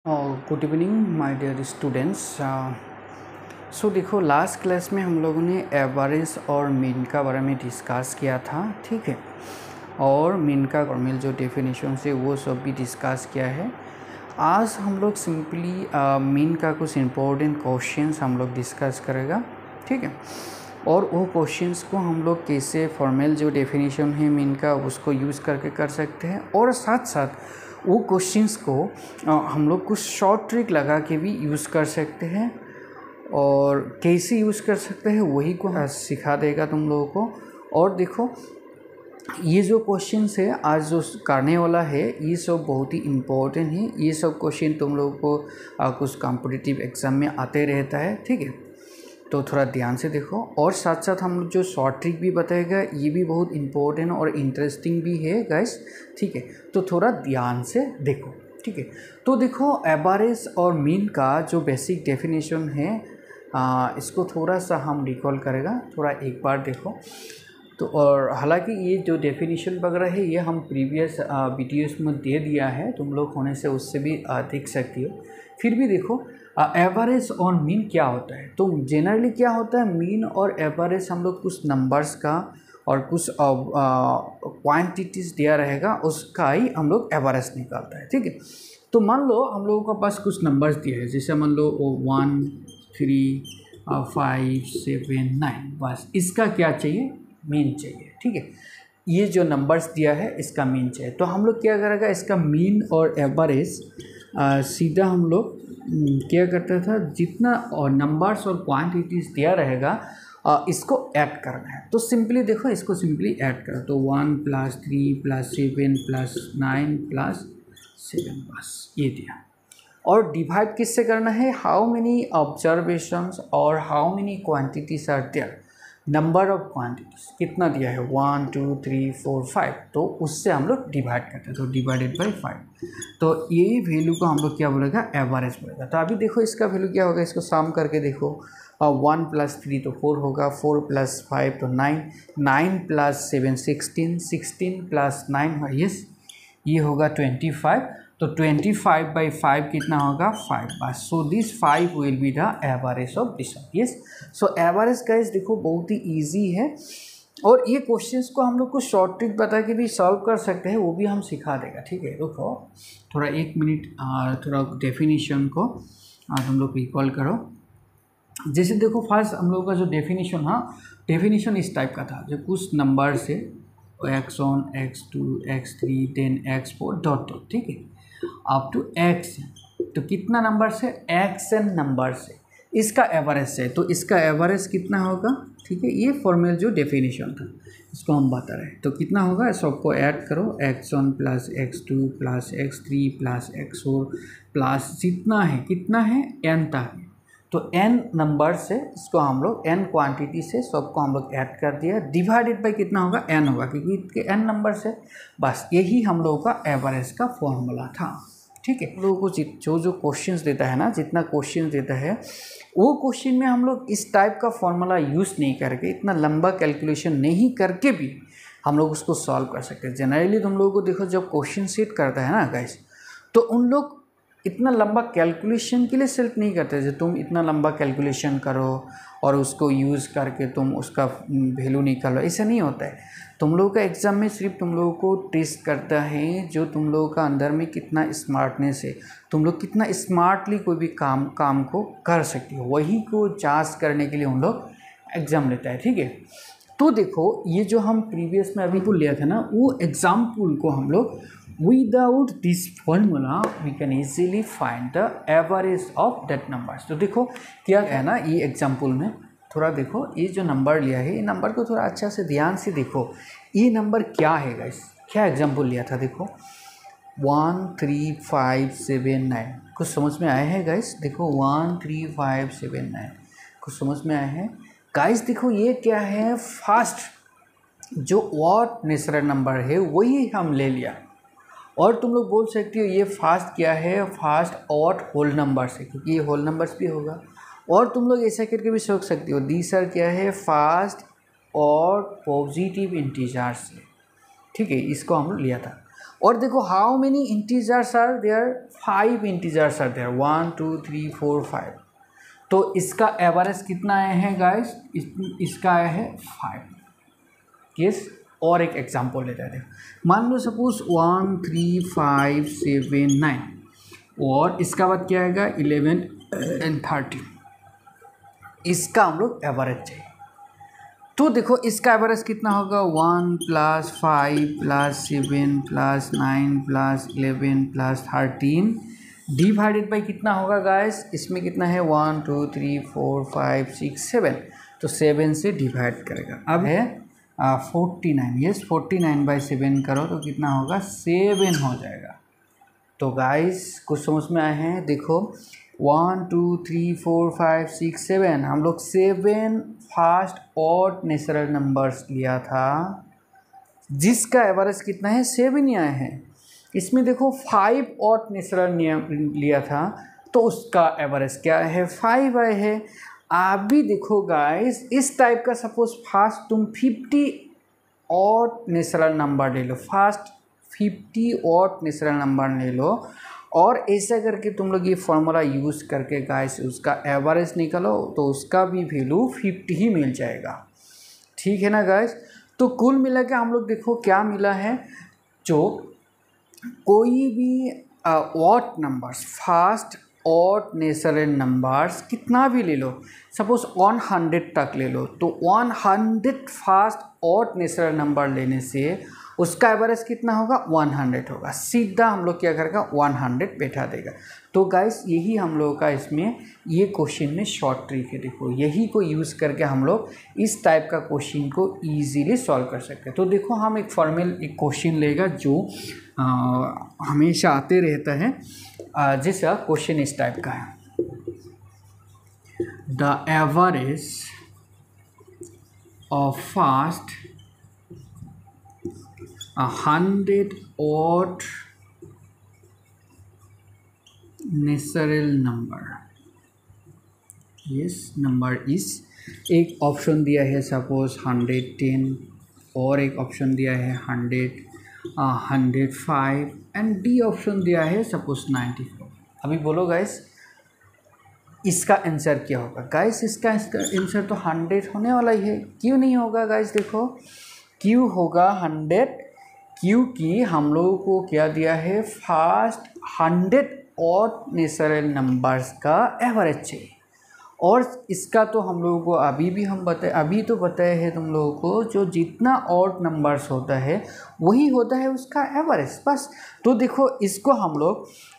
Good evening my dear students. So देखो, last class में हम लोगों ने एवरेज और मीन का बारे में डिस्कस किया था, ठीक है। और मीन का फॉर्मल जो डेफिनेशन है वो सब भी डिस्कस किया है। आज हम लोग सिंपली मीन का कुछ इम्पोर्टेंट क्वेश्चंस हम लोग डिस्कस करेगा, ठीक है। और वो क्वेश्चंस को हम लोग कैसे फॉर्मल जो डेफिनेशन है मीन का उसको यूज़ करके कर सकते हैं, और साथ साथ वो क्वेश्चंस को हम लोग कुछ शॉर्ट ट्रिक लगा के भी यूज़ कर सकते हैं। और कैसे यूज़ कर सकते हैं वही को सिखा देगा तुम लोगों को। और देखो, ये जो क्वेश्चंस है आज जो करने वाला है ये सब बहुत ही इम्पोर्टेंट है। ये सब क्वेश्चन तुम लोगों को कुछ कॉम्पिटिटिव एग्ज़ाम में आते रहता है, ठीक है। तो थोड़ा ध्यान से देखो, और साथ साथ हम लोग जो शॉर्ट ट्रिक भी बताएगा ये भी बहुत इम्पोर्टेंट और इंटरेस्टिंग भी है गाइस, ठीक है। तो थोड़ा ध्यान से देखो, ठीक है। तो देखो, एवरेज और मीन का जो बेसिक डेफिनेशन है इसको थोड़ा सा हम रिकॉल करेगा, थोड़ा एक बार देखो। तो और हालांकि ये जो डेफिनेशन वगैरह है ये हम प्रीवियस वीडियोस में दे दिया है, तुम लोग होने से उससे भी देख सकती हो। फिर भी देखो, एवरेज और मीन क्या होता है। तो जनरली क्या होता है, मीन और एवरेज हम लोग कुछ नंबर्स का और कुछ क्वांटिटीज़ दिया रहेगा उसका ही हम लोग एवरेज निकालता है, ठीक है। तो मान लो हम लोगों के पास कुछ नंबर्स दिए हैं, जैसे मान लो 1 3 5 7 9, बस इसका क्या चाहिए, मीन चाहिए, ठीक है। ये जो नंबर्स दिया है इसका मीन चाहिए। तो हम लोग क्या करेगा, इसका मीन और एवरेज सीधा हम लोग क्या करता था, जितना और नंबर्स और क्वांटिटीज़ दिया रहेगा इसको ऐड करना है। तो सिंपली देखो, इसको सिंपली ऐड करो। तो 1 + 3 + 7 + 9 + 7, बस ये दिया। और डिवाइड किससे करना है, हाउ मेनी ऑब्जर्वेशंस और how many quantities are there, number of quantities कितना दिया है 1 2 3 4 5, तो उससे हम लोग डिवाइड करते हैं। तो डिवाइडेड बाई 5, तो ये वैल्यू को हम लोग क्या बोलेगा, एवरेज बोलेगा। तो अभी देखो इसका वैल्यू क्या होगा, इसको सम करके देखो। 1 + 3 तो 4 होगा, 4 + 5 तो 9, 9 + 7 16, 16 + 9 यस ये होगा 25। तो 25/5 कितना होगा, 5 बस। So this 5 will be the average of this yes. So average guys देखो बहुत ही इजी है, और ये क्वेश्चंस को हम लोग को शॉर्ट ट्रिक बता के भी सॉल्व कर सकते हैं, वो भी हम सिखा देगा, ठीक है। रुको थोड़ा 1 मिनट, थोड़ा डेफिनेशन को तुम लोग रिकॉल करो। जैसे देखो, फर्स्ट हम लोग का जो डेफिनेशन, डेफिनेशन इस टाइप का था, जो कुछ नंबर से x1 x2 x3 10 x4 dot, ठीक है, अप टू x। तो कितना नंबर से, xn नंबर से इसका एवरेज है। तो इसका एवरेज कितना होगा, ठीक है। ये फॉर्मल जो डेफिनेशन था इसको हम बता रहे हैं। तो कितना होगा, सबको ऐड करो, x1 + x2 + x3 + x4 plus जितना है कितना है n तक। तो n नंबर से इसको हम लोग n क्वांटिटी से सबको हम लोग ऐड कर दिया, डिवाइडेड बाई कितना होगा, n होगा, क्योंकि इसके n नंबर से, बस यही हम लोगों का एवरेज का फॉर्मूला था, ठीक है। हम लोगों को जो क्वेश्चंस देता है ना, जितना क्वेश्चन देता है वो क्वेश्चन में हम लोग इस टाइप का फॉर्मूला यूज़ नहीं करके, इतना लंबा कैलकुलेशन नहीं करके भी हम लोग उसको सॉल्व कर सकते हैं। जनरली तुम लोगों को देखो, जब क्वेश्चन सेट करता है ना गाइस, तो उन लोग इतना लंबा कैलकुलेशन के लिए सेलेक्ट नहीं करते जो तुम इतना लंबा कैलकुलेशन करो और उसको यूज़ करके तुम उसका वैल्यू निकालो, ऐसा नहीं होता है। तुम लोगों का एग्ज़ाम में सिर्फ तुम लोगों को टेस्ट करता है जो तुम लोगों का अंदर में कितना स्मार्टनेस है, तुम लोग कितना स्मार्टली कोई भी काम को कर सकते हो, वही को जांच करने के लिए हम लोग एग्ज़ाम लेता है, ठीक है। तो देखो, ये जो हम प्रीवियस में अभी लिया था ना, वो एग्जाम्पल को हम लोग without this formula we can easily find the average of that numbers. तो देखो क्या है ना, ये एग्जाम्पल में थोड़ा देखो, ये जो नंबर लिया है, ये नंबर को थोड़ा अच्छा से ध्यान से देखो, ये नंबर क्या है गाइस, क्या एग्जाम्पल लिया था। देखो 1 3 5 7 9, कुछ समझ में आए हैं गाइस। देखो 1 3 5 7 9 कुछ समझ में आए हैं गाइस। देखो ये क्या है, फास्ट जो ऑड नेचुरल नंबर है वही हम ले लिया, और तुम लोग बोल सकते हो ये फास्ट क्या है, फास्ट ऑड होल नंबर से, क्योंकि ये होल नंबर्स भी होगा। और तुम लोग ऐसा करके भी सोच सकते हो, दी सर क्या है, फास्ट और पॉजिटिव इंटीजर से, ठीक है, इसको हम लोग लिया था। और देखो how many integers are there, 5 integers are there, 1 2 3 4 5। तो इसका एवरेज कितना आया है गाइस, इसका आया है 5। यस, और एक एग्जांपल लेते हैं। मान लो सपोज 1 3 5 7 9 और इसका बाद क्या आएगा 11 एंड 13। इसका हम लोग एवरेज चाहिए। तो देखो इसका एवरेज कितना होगा, 1 + 5 + 7 + 9 + 11 + 13 डिवाइडेड बाई कितना होगा गाइस, इसमें कितना है 1 2 3 4 5 6 7, तो 7 से डिवाइड करेगा। अब है 49, यस 49/7 करो तो कितना होगा 7 हो जाएगा। तो गाइस कुछ समझ में आए हैं, देखो 1 2 3 4 5 6 7 हम लोग 7 फास्ट ऑड नेचुरल नंबर्स लिया था, जिसका एवरेज कितना है 7 ही आए हैं। इसमें देखो 5 ऑड नेचुरल लिया था तो उसका एवरेज क्या है 5 आए हैं। आप भी देखो गाइस इस टाइप का सपोज फास्ट तुम 50 ऑड नेचुरल नंबर ले लो, फास्ट 50 ऑड नेचुरल नंबर ले लो और ऐसा करके तुम लोग ये फॉर्मूला यूज़ करके गाइस उसका एवरेज निकालो तो उसका भी वैल्यू 50 ही मिल जाएगा। ठीक है ना गाइस। तो कुल मिला के हम लोग देखो क्या मिला है, जो कोई भी odd numbers, fast odd natural numbers कितना भी ले लो, सपोज 100 तक ले लो, तो 100 फास्ट ऑड नेचुरल नंबर लेने से उसका एवरेज कितना होगा 100 होगा। सीधा हम लोग क्या करेगा 100 बैठा देगा। तो गाइस यही हम लोगों का इसमें ये क्वेश्चन में शॉर्ट ट्रिक है। देखो यही को यूज़ करके हम लोग इस टाइप का क्वेश्चन को इजीली सॉल्व कर सकते हैं। तो देखो हम एक फॉर्मल एक क्वेश्चन लेगा जो हमेशा आते रहता है, जिसका क्वेश्चन इस टाइप का है, the average of fast 100 odd natural number, yes number is, एक ऑप्शन दिया है सपोज 110 और एक ऑप्शन दिया है 100 105 एंड डी ऑप्शन दिया है सपोज 94। अभी बोलो गाइस इसका आंसर क्या होगा। गाइस इसका आंसर तो 100 होने वाला ही है, क्यों नहीं होगा गाइस, देखो क्यों होगा 100, क्योंकि हम लोगों को क्या दिया है फास्ट 100 ऑड नेचुरल नंबर्स का एवरेज चाहिए। और इसका तो हम लोगों को अभी तो बताए हैं तुम लोगों को, जो जितना ऑड नंबर्स होता है वही होता है उसका एवरेज बस। तो देखो इसको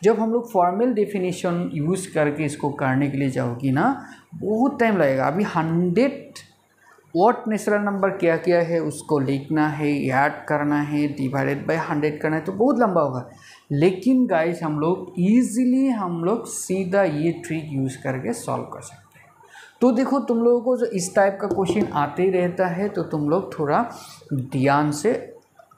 जब हम लोग फॉर्मल डेफिनेशन यूज़ करके इसको करने के लिए जाओगी ना बहुत टाइम लगेगा। अभी 100 ऑड नेचुरल नंबर क्या क्या है उसको लिखना है, याद करना है, डिवाइडेड बाय 100 करना है, तो बहुत लंबा होगा। लेकिन गाइस हम लोग सीधा ये ट्रिक यूज़ करके सॉल्व कर सकते हैं। तो देखो तुम लोगों को जो इस टाइप का क्वेश्चन आते ही रहता है तो तुम लोग थोड़ा ध्यान से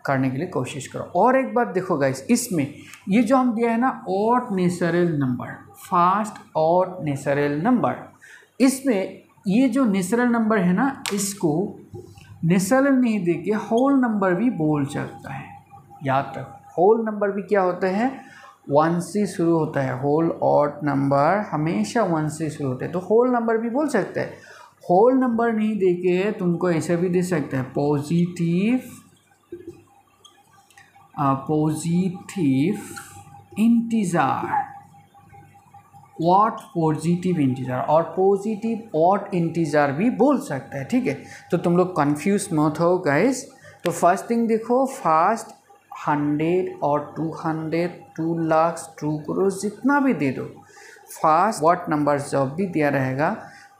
करने के लिए कोशिश करो। और एक बात देखो गाइस, इसमें ये जो हम दिया है ना odd natural number, fast odd natural number, इसमें ये जो नेचुरल नंबर है ना इसको नेचुरल नहीं देके होल नंबर भी बोल सकता है। याद रखो होल नंबर भी क्या होता है 1 से शुरू होता है, होल ऑड नंबर हमेशा 1 से शुरू होता है, तो होल नंबर भी बोल सकते हैं। होल नंबर नहीं देके तुमको ऐसा भी दे सकता है पॉजिटिव इंटीजर, पॉजिटिव इंटीजर और पॉजिटिव ऑड इंटीजर भी बोल सकता है। ठीक है, तो तुम लोग कंफ्यूज मत हो गाइस। तो फर्स्ट थिंग देखो फास्ट 100 और 200 2 लाख 2 करोड़ जितना भी दे दो, फास्ट व्हाट नंबर जब भी दिया रहेगा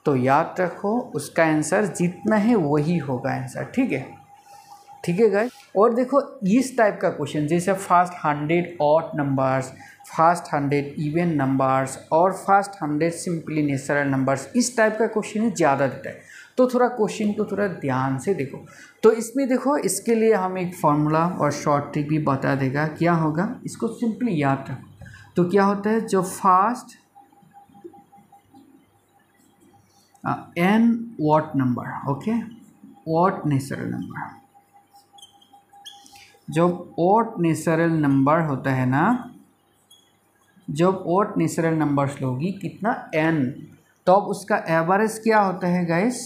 तो याद रखो उसका आंसर जितना है वही होगा आंसर। ठीक है गाइस। और देखो इस टाइप का क्वेश्चन जैसे fast 100 odd numbers, fast 100 even numbers और फास्ट 100 सिंपली नेचुरल नंबर्स, इस टाइप का क्वेश्चन ज़्यादा देता है। तो थोड़ा क्वेश्चन को थोड़ा ध्यान से देखो। तो इसमें देखो इसके लिए हम एक फॉर्मूला और शॉर्ट ट्रिक भी बता देगा, क्या होगा इसको सिंपली याद रखो। तो क्या होता है जो fast n what number, okay what natural number जब ऑड नेचुरल नंबर होता है ना, जब ऑड नेचुरल नंबर्स लोगी कितना n, तब उसका एवरेज क्या होता है गाइस,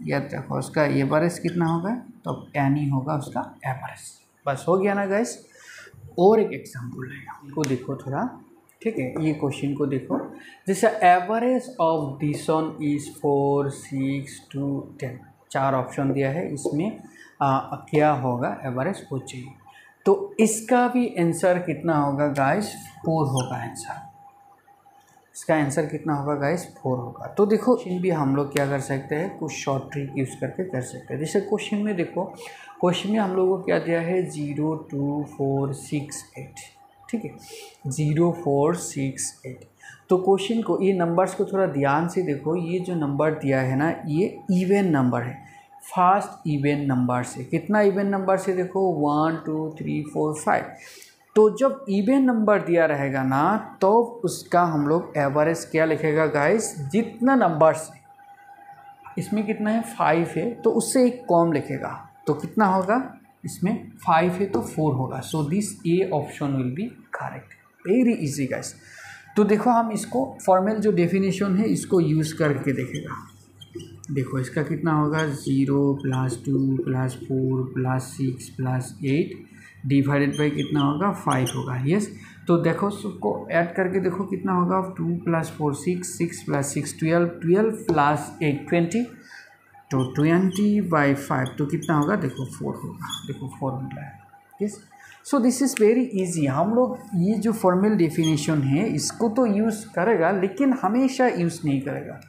याद रखो उसका एवरेज कितना होगा, तब n ही होगा उसका एवरेज। बस हो गया ना गाइस। और एक एग्जाम्पल रहेगा, को देखो थोड़ा, ठीक है, ये क्वेश्चन को देखो। जैसे average of this one is 4, 6, 2, 10, 4 option दिया है, इसमें क्या होगा एवरेज वो चाहिए। तो इसका भी आंसर कितना होगा गाइस, 4 होगा आंसर। इसका आंसर कितना होगा गाइस, 4 होगा। तो देखो क्वेश्चन भी हम लोग क्या कर सकते हैं, कुछ शॉर्ट ट्रिक यूज़ करके कर सकते हैं। जैसे क्वेश्चन में देखो, क्वेश्चन में हम लोगों को क्या दिया है, 0, 2, 4, 6, 8, ठीक है, 0, 4, 6, 8। तो क्वेश्चन को, ये नंबर्स को थोड़ा ध्यान से देखो, ये जो नंबर दिया है ना, ये इवन नंबर है, फास्ट इवन नंबर से। कितना इवन नंबर से, देखो 1, 2, 3, 4, 5। तो जब इवन नंबर दिया रहेगा ना, तो उसका हम लोग एवरेज क्या लिखेगा गाइस, जितना नंबर्स है, इसमें कितना है 5 है, तो उससे एक कम लिखेगा, तो कितना होगा, इसमें 5 है तो 4 होगा। So this A option will be correct. Very easy guys. तो देखो हम इसको फॉर्मल जो डेफिनेशन है इसको यूज़ करके देखेगा। देखो इसका कितना होगा, 0 + 2 + 4 + 6 + 8 डिवाइडेड बाई कितना होगा, 5 होगा। यस, तो देखो सबको ऐड करके देखो कितना होगा, 2 + 4 6, 6 + 6 12, 12 + 8 20, तो 20/5 तो कितना होगा, देखो 4 होगा। देखो 4 मिल रहा है। Yes, so this is very easy. हम लोग ये जो फॉर्मल डेफिनेशन है इसको तो यूज़ करेगा, लेकिन हमेशा यूज़ नहीं करेगा।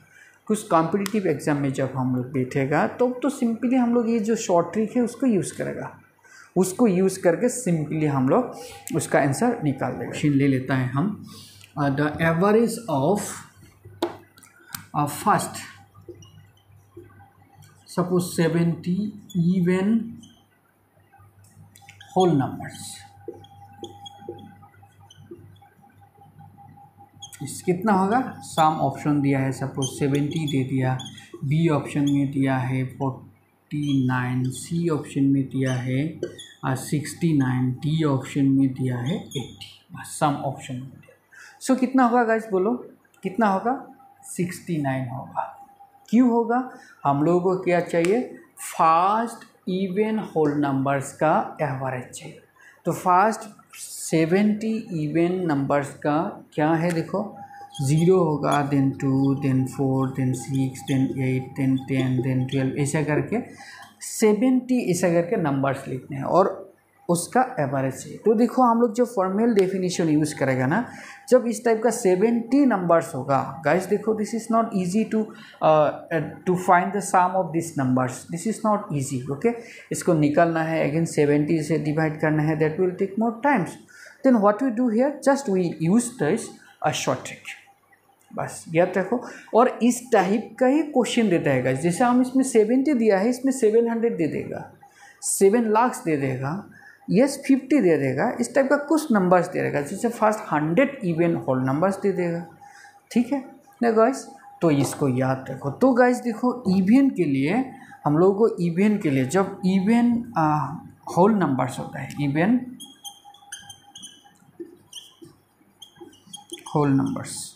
कुछ कॉम्पिटिटिव एग्जाम में जब हम लोग बैठेगा तो सिंपली हम लोग ये जो शॉर्ट ट्रिक है उसको यूज़ करेगा, उसको यूज़ करके सिंपली हम लोग उसका आंसर निकाल देगा। क्वेश्चन ले लेता है हम, the average of first suppose 70 even whole numbers, इस कितना होगा, सम ऑप्शन दिया है, सपोज 70 दे दिया, बी ऑप्शन में दिया है 49, सी ऑप्शन में दिया है 69, डी ऑप्शन में दिया है 80, बस सम ऑप्शन में दिया। सो कितना होगा गाइस, बोलो कितना होगा, 69 होगा। क्यों होगा, हम लोगों को क्या चाहिए, फास्ट इवन होल नंबर्स का एवरेज चाहिए। तो फास्ट 70 इवन नंबर्स का क्या है, देखो 0 होगा, then 2, then 4, then 6, then 8, then 10, then 12, ऐसा करके 70 ऐसा करके नंबर्स लिखने हैं और उसका एवरेज चाहिए। तो देखो हम लोग जो फॉर्मल डेफिनेशन यूज़ करेगा ना, जब इस टाइप का 70 नंबर्स होगा गाइस, देखो this is not easy to find the sum of this numbers, this is not easy. Okay, इसको निकालना है, अगेन 70 से डिवाइड करना है, that will take more times. Then what we do here, just we use this a short trick, बस याद रखो। और इस टाइप का ही क्वेश्चन देता है गाइस, जैसे हम इसमें 70 दिया है, इसमें 700 दे देगा, 7 लाख दे देगा, यस 50 दे देगा, इस टाइप का कुछ नंबर्स दे देगा, जैसे first 100 even whole numbers they देगा। ठीक है ना गाइस, तो इसको याद रखो। तो गाइस देखो, इवन के लिए हम लोगों को, इवन के लिए जब इवन होल नंबर्स होता है, इवन होल नंबर्स,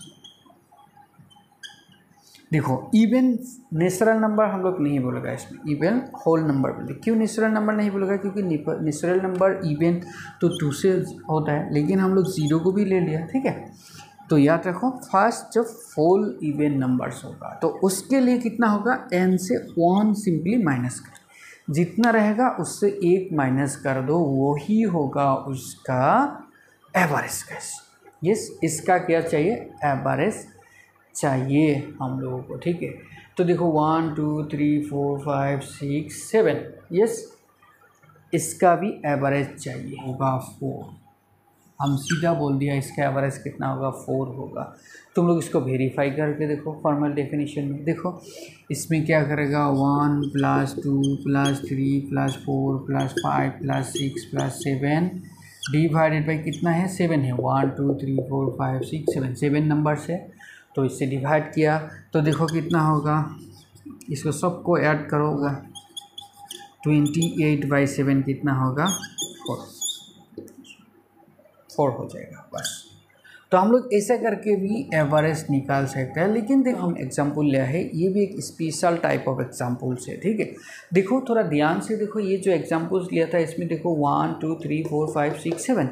देखो इवन नेचुरल नंबर हम लोग नहीं बोलेगा इसमें, इवन होल नंबर बोले। क्यों नेचुरल नंबर नहीं बोलेगा, क्योंकि नेचुरल नंबर इवन तो 2 से होता है, लेकिन हम लोग 0 को भी ले लिया। ठीक है, तो याद रखो, फर्स्ट जब होल इवन नंबर्स होगा तो उसके लिए कितना होगा, n से 1 सिंपली माइनस कर, जितना रहेगा उससे 1 माइनस कर दो, वही होगा उसका एवरेज। कैसे, यस, इसका क्या चाहिए, एवरेज चाहिए हम लोगों को। ठीक है, तो देखो 1 2 3 4 5 6 7, यस, इसका भी एवरेज चाहिए, होगा 4। हम सीधा बोल दिया इसका एवरेज कितना होगा, 4 होगा। तुम लोग इसको वेरीफाई करके देखो फॉर्मल डेफिनेशन में। देखो इसमें क्या करेगा, 1 + 2 + 3 + 4 + 5 + 6 + 7 डिवाइडेड बाई कितना है, 7 है, 1 2 3 4 5 6 7, 7 नंबर्स है, तो इससे डिवाइड किया तो देखो कितना होगा, इसको सबको ऐड करोगा, 28/7 कितना होगा, 4। 4 हो जाएगा बस। तो हम लोग ऐसा करके भी एवरेज निकाल सकते हैं। लेकिन देखो हम एग्जाम्पल लिया है, ये भी एक स्पेशल टाइप ऑफ एग्जाम्पल्स है, ठीक है। देखो थोड़ा ध्यान से देखो, ये जो एग्जाम्पल्स लिया था इसमें देखो 1 2 3 4 5 6 7,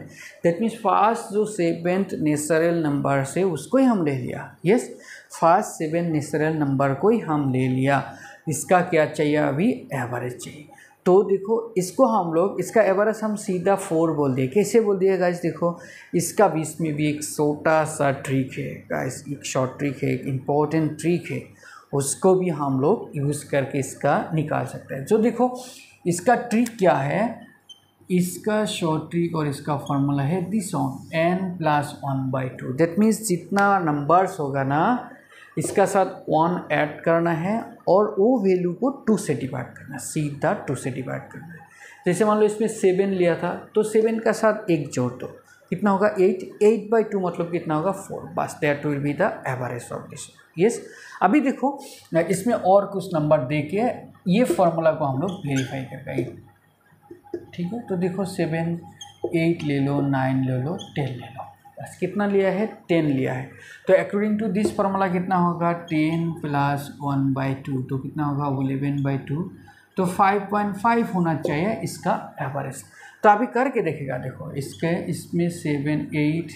दैट मीन्स फर्स्ट जो 7th नेचुरल नंबर से उसको ही हम ले लिया। यस, फर्स्ट 7 नेचुरल नंबर को ही हम ले लिया। इसका क्या चाहिए अभी? एवरेज चाहिए। तो देखो इसको हम लोग, इसका एवरेज हम सीधा 4 बोल दिए। कैसे बोल दिए गाइस? देखो इसका बीच में भी एक छोटा सा ट्रिक है गाइस, एक शॉर्ट ट्रिक है, एक इम्पॉर्टेंट ट्रिक है, उसको भी हम लोग यूज़ करके इसका निकाल सकते हैं। जो देखो इसका ट्रिक क्या है, इसका शॉर्ट ट्रिक और इसका फॉर्मूला है this on n+1/2। That means जितना नंबर्स होगा ना, इसका साथ 1 ऐड करना है और वो वैल्यू को 2 से डिवाइड करना है, सीधा 2 से डिवाइड करना है। जैसे मान लो इसमें 7 लिया था तो 7 का साथ 1 जोड़ दो, कितना होगा? 8। 8/2 मतलब कितना होगा? 4। बस that will be the average of this. Yes, अभी देखो इसमें और कुछ नंबर दे के ये फॉर्मूला को हम लोग वेरीफाई करके, ठीक है। तो देखो 7 8 ले लो, 9 ले लो, 10 ले लो, बस कितना लिया है? 10 लिया है। तो अकॉर्डिंग टू दिस फार्मूला कितना होगा? 10 + 1/2 तो कितना होगा? 11/2। तो 5.5 होना चाहिए इसका एवरेज। तो अभी करके देखेगा, देखो इसमें 7 8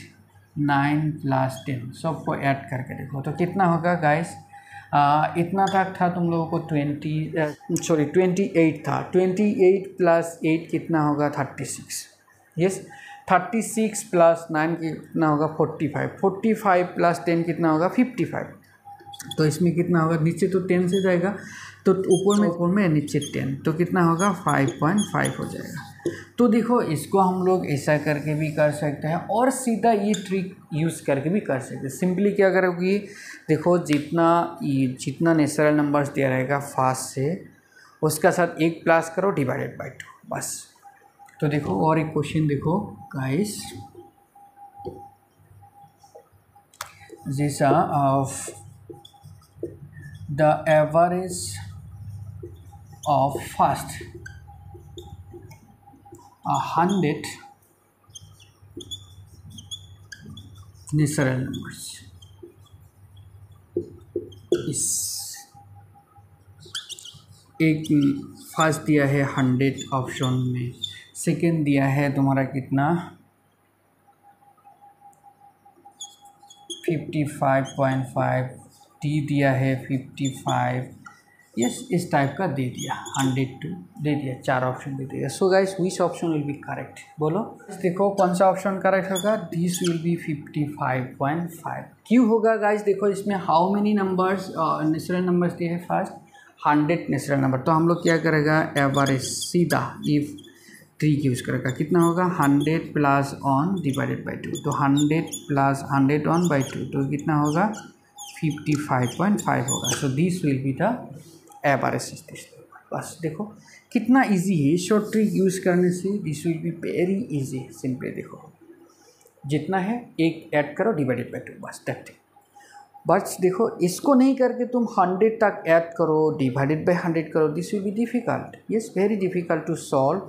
9 + 10 सबको ऐड करके देखो तो कितना होगा गाइस? इतना तक था तुम लोगों को 28 था। 28 + 8 कितना होगा? 36। यस, 36 + 9 कितना होगा? 45। 45 + 10 कितना होगा? 55। तो इसमें कितना होगा? नीचे तो 10 से जाएगा, तो ऊपर में नीचे 10, तो कितना होगा? 5.5 हो जाएगा। तो देखो इसको हम लोग ऐसा करके भी कर सकते हैं और सीधा ये ट्रिक यूज़ करके भी कर सकते हैं। सिंपली क्या करोगी? देखो जितना नेचुरल नंबर्स दिया रहेगा फर्स्ट से, उसका साथ 1 प्लस करो डिवाइडेड बाय 2, बस। तो देखो और एक क्वेश्चन देखो गाइस, जैसा of the average of first 100 natural numbers इस एक फर्स्ट दिया है 100 ऑप्शन में, सेकेंड दिया है तुम्हारा कितना 55.5, डी दिया है 55, यस इस टाइप का दे दिया 102 दे दिया, 4 ऑप्शन दे दिया। So guys which option will be correct? बोलो देखो कौन सा ऑप्शन करेक्ट होगा? This will B 55.5। क्यों होगा गाइस? देखो इसमें how many numbers natural numbers दिए है फर्स्ट 100 नेचुरल नंबर। तो हम लोग क्या करेगा? एवरेज सीधा इफ ट्रिक यूज़ करेगा, कितना होगा? 100 + 1 डिवाइडेड बाई 2, तो 100 + 101/2 तो कितना होगा? 55.5 होगा। So this will be the average. बस देखो कितना इजी है, शॉर्ट ट्रिक यूज़ करने से this will be very easy. Simply देखो जितना है 1 ऐड करो डिवाइडेड बाई 2, बस दैट। बट देखो इसको नहीं करके तुम 100 तक ऐड करो डिवाइडेड बाई 100 करो, this will be difficult. Yes, very difficult to solve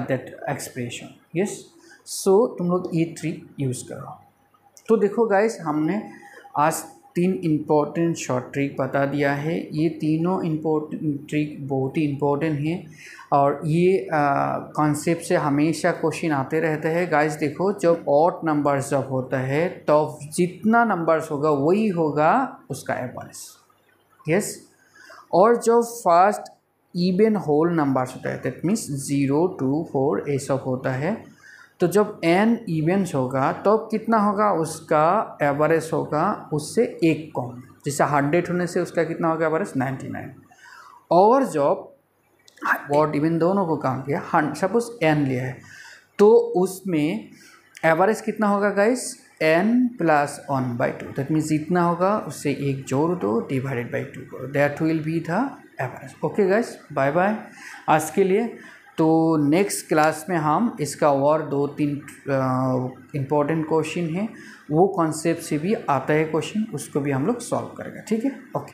that expression. Yes, so तुम लोग ये ट्रिक यूज़ करो। तो देखो गाइस हमने आज 3 इम्पोर्टेंट शॉर्ट ट्रिक बता दिया है। ये तीनों इम्पोर्टेंट ट्रिक बहुत ही इम्पोर्टेंट हैं और ये कॉन्सेप्ट से हमेशा क्वेश्चन आते रहते हैं गाइस। देखो जब ऑड नंबर्स जब होता है तो जितना नंबर्स होगा वही होगा उसका एवरेज। यस, और जो फर्स्ट इवन होल नंबर्स होता है दैट मीन्स 0 2 4 ये सब होता है, तो जब n इवेंट्स होगा तो कितना होगा? उसका एवरेज होगा उससे 1 कम। जैसे 100 होने से उसका कितना होगा एवरेज? 99। और जब वॉट इवन दोनों को काउंट किया, सपोज n लिया है तो उसमें एवरेज कितना होगा गाइस? n + 1/2, दैट मीन्स जितना होगा उससे 1 जोड़ दो डिवाइडेड बाई 2 करो, that will be the average. Okay guys, bye bye आज के लिए। तो नेक्स्ट क्लास में हम इसका और 2-3 इम्पोर्टेंट क्वेश्चन है, वो कॉन्सेप्ट से भी आता है क्वेश्चन, उसको भी हम लोग सॉल्व करेंगे। ठीक है, ओके।